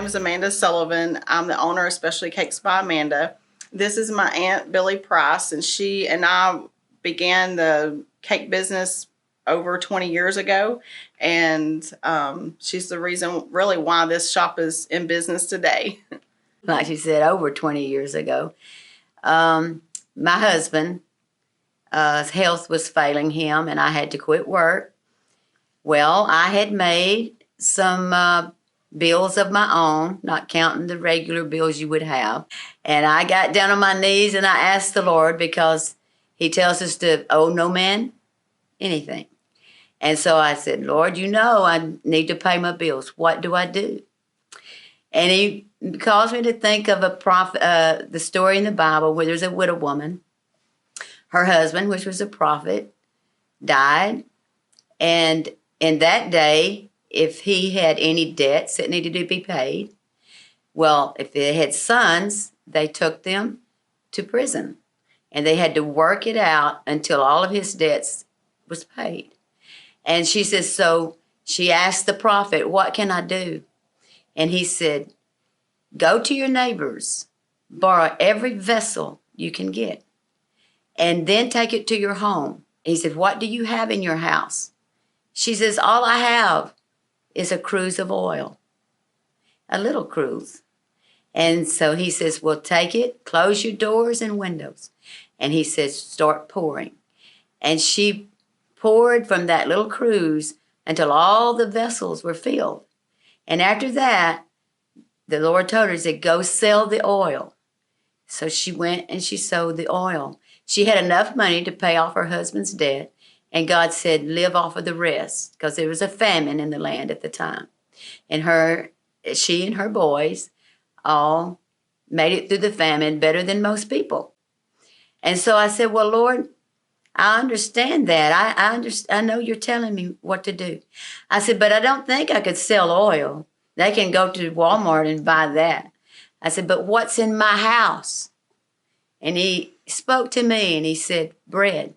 name is Amanda Sullivan. I'm the owner of Specialty Cakes by Amanda. This is my Aunt Billy Price, and she and I began the cake business over 20 years ago. And she's the reason really why this shop is in business today. Like she said, over 20 years ago. My husband, his health was failing him, and I had to quit work. Well, I had made some bills of my own, not counting the regular bills you would have. And I got down on my knees and I asked the Lord, because he tells us to owe no man anything. And so I said, Lord, you know I need to pay my bills. What do I do? And he caused me to think of the story in the Bible where there's a widow woman. Her husband, which was a prophet, died. And in that day, if he had any debts that needed to be paid, well, if they had sons, they took them to prison. And they had to work it out until all of his debts was paid. And she says, so she asked the prophet, what can I do? And he said, go to your neighbors, borrow every vessel you can get, and then take it to your home. He said, what do you have in your house? She says, all I have is a cruse of oil, a little cruse. And so he says, well, take it, close your doors and windows. And he says, start pouring. And she poured from that little cruse until all the vessels were filled. And after that, the Lord told her, he said, go sell the oil. So she went and she sold the oil. She had enough money to pay off her husband's debt. And God said, live off of the rest, because there was a famine in the land at the time. And she and her boys all made it through the famine better than most people. And so I said, well, Lord, I understand that. I know you're telling me what to do. I said, but I don't think I could sell oil. They can go to Walmart and buy that. I said, but what's in my house? And he spoke to me and he said, bread.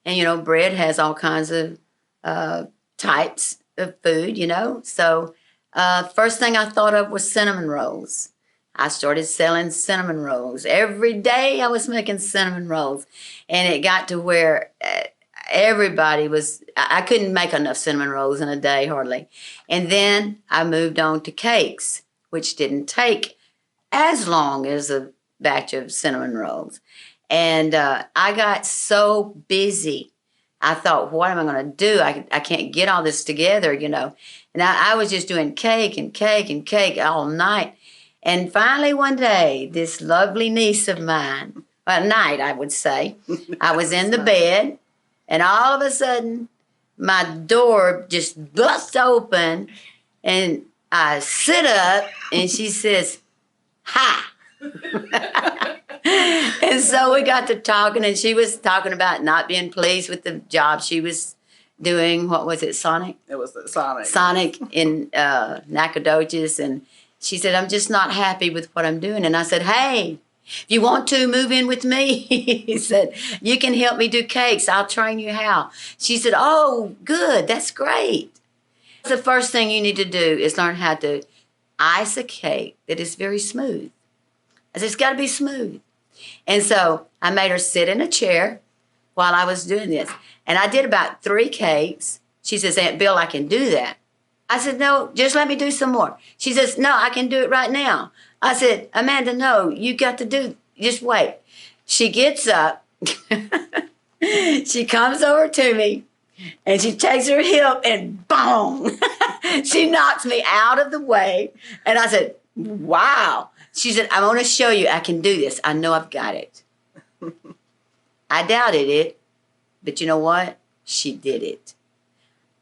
And, you know, bread has all kinds of types of food, you know. So first thing I thought of was cinnamon rolls. I started selling cinnamon rolls. Every day I was making cinnamon rolls. And it got to where everybody was, I couldn't make enough cinnamon rolls in a day hardly. And then I moved on to cakes, which didn't take as long as a batch of cinnamon rolls. And I got so busy. I thought, what am I going to do? I can't get all this together, you know. And I was just doing cake and cake and cake all night. And finally one day, this lovely niece of mine, at night I would say, I was in the bed, and all of a sudden, my door just busts open, and I sit up, and she says, hi. And so we got to talking, and she was talking about not being pleased with the job she was doing. What was it, Sonic? It was the Sonic. Sonic in Nacogdoches. And she said, I'm just not happy with what I'm doing. And I said, hey, if you want to move in with me, he said, you can help me do cakes. I'll train you how. She said, oh, good. That's great. The first thing you need to do is learn how to ice a cake that is very smooth. I said, it's got to be smooth. And so I made her sit in a chair while I was doing this. And I did about 3 cakes. She says, Aunt Bill, I can do that. I said, no, just let me do some more. She says, no, I can do it right now. I said, Amanda, no, you got to do, just wait. She gets up. She comes over to me, and she takes her hip and boom, she knocks me out of the way. And I said, wow. She said, I want to show you I can do this. I know I've got it. I doubted it, but you know what? She did it.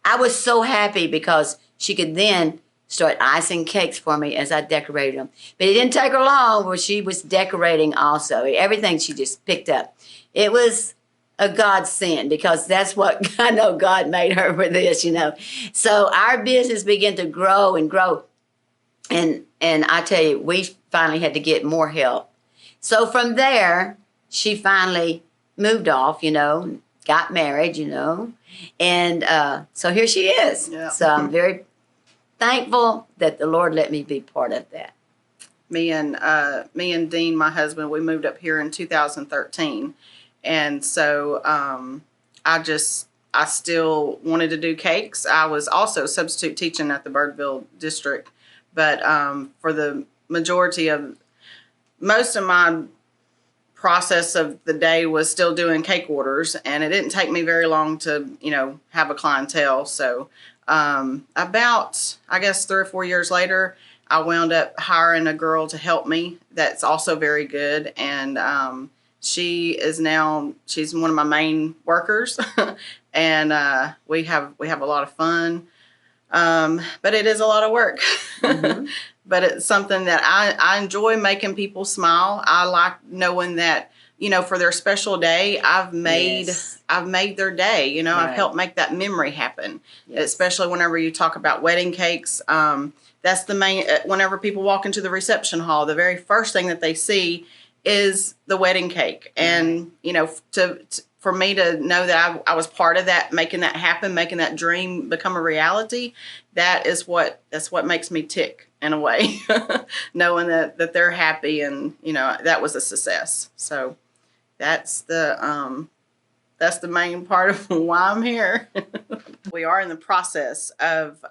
I was so happy because she could then start icing cakes for me as I decorated them. But it didn't take her long where she was decorating also. Everything she just picked up. It was a godsend, because that's what I know God made her for this, you know. So our business began to grow and grow. And I tell you, we finally had to get more help. So from there, she finally moved off, you know, got married, you know. And so here she is. Yeah. So I'm very thankful that the Lord let me be part of that. Me and Dean, my husband, we moved up here in 2013, and so I still wanted to do cakes. I was also substitute teaching at the Birdville district, but for the majority of most of my process of the day was still doing cake orders, and it didn't take me very long to have a clientele. So about, I guess, 3 or 4 years later, I wound up hiring a girl to help me that's also very good, and she's one of my main workers. And we have a lot of fun, but it is a lot of work. Mm-hmm. But it's something that I enjoy, making people smile. I like knowing that, for their special day, I've made their day. Right. I've helped make that memory happen. Yes. Especially whenever you talk about wedding cakes. That's the main, whenever people walk into the reception hall, the very first thing that they see is the wedding cake. And, for me to know that I was part of that, making that happen, making that dream become a reality, that's what makes me tick in a way, knowing that they're happy and, that was a success. So that's the main part of why I'm here. We are in the process of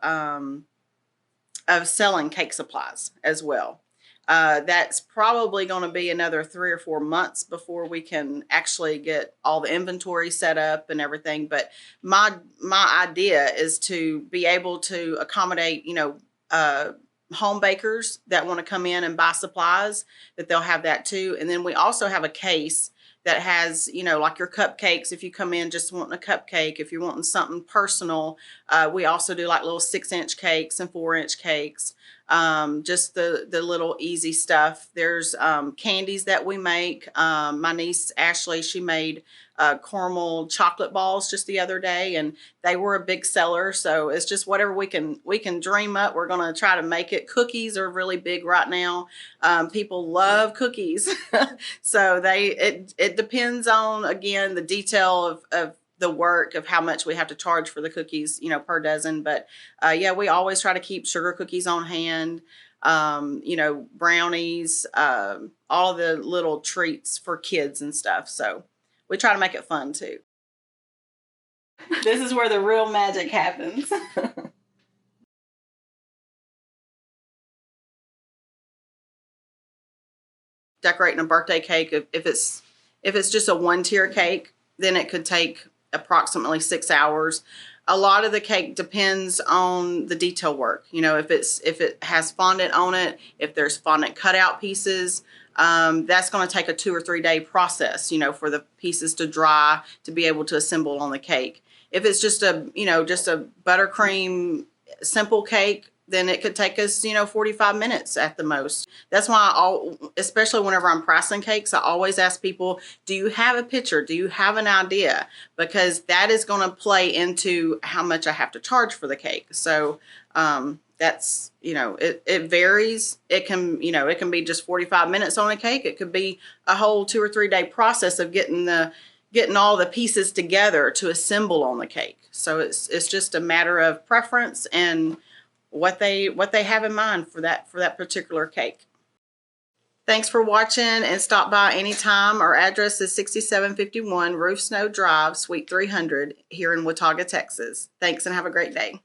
selling cake supplies as well. That's probably going to be another 3 or 4 months before we can actually get all the inventory set up and everything. But my idea is to be able to accommodate, home bakers that want to come in and buy supplies, that they'll have that too. And then we also have a case that has, like your cupcakes. If you come in just wanting a cupcake, if you're wanting something personal, we also do like little 6-inch cakes and 4-inch cakes. Just the little easy stuff. There's candies that we make. My niece Ashley, she made caramel chocolate balls just the other day, and they were a big seller. So it's just whatever we can dream up, we're going to try to make it. Cookies are really big right now. People love cookies. So it depends on, again, the detail of the work of how much we have to charge for the cookies, per dozen. But we always try to keep sugar cookies on hand, brownies, all the little treats for kids and stuff. So we try to make it fun too. This is where the real magic happens. Decorating a birthday cake, if it's just a 1-tier cake, then it could take approximately 6 hours. A lot of the cake depends on the detail work. If it has fondant on it, if there's fondant cutout pieces, that's going to take a 2 or 3 day process, for the pieces to dry to be able to assemble on the cake. If it's just a buttercream simple cake, then it could take us, 45 minutes at the most. That's why especially whenever I'm pricing cakes, I always ask people, do you have a picture? Do you have an idea? Because that is going to play into how much I have to charge for the cake. So, that's, it varies. It can be just 45 minutes on a cake. It could be a whole 2 or 3 day process of getting all the pieces together to assemble on the cake. So it's just a matter of preference and what they have in mind for that particular cake. Thanks for watching, and stop by anytime. Our address is 6751 Rufe Snow Drive, Suite 300 here in Watauga, Texas. Thanks and have a great day.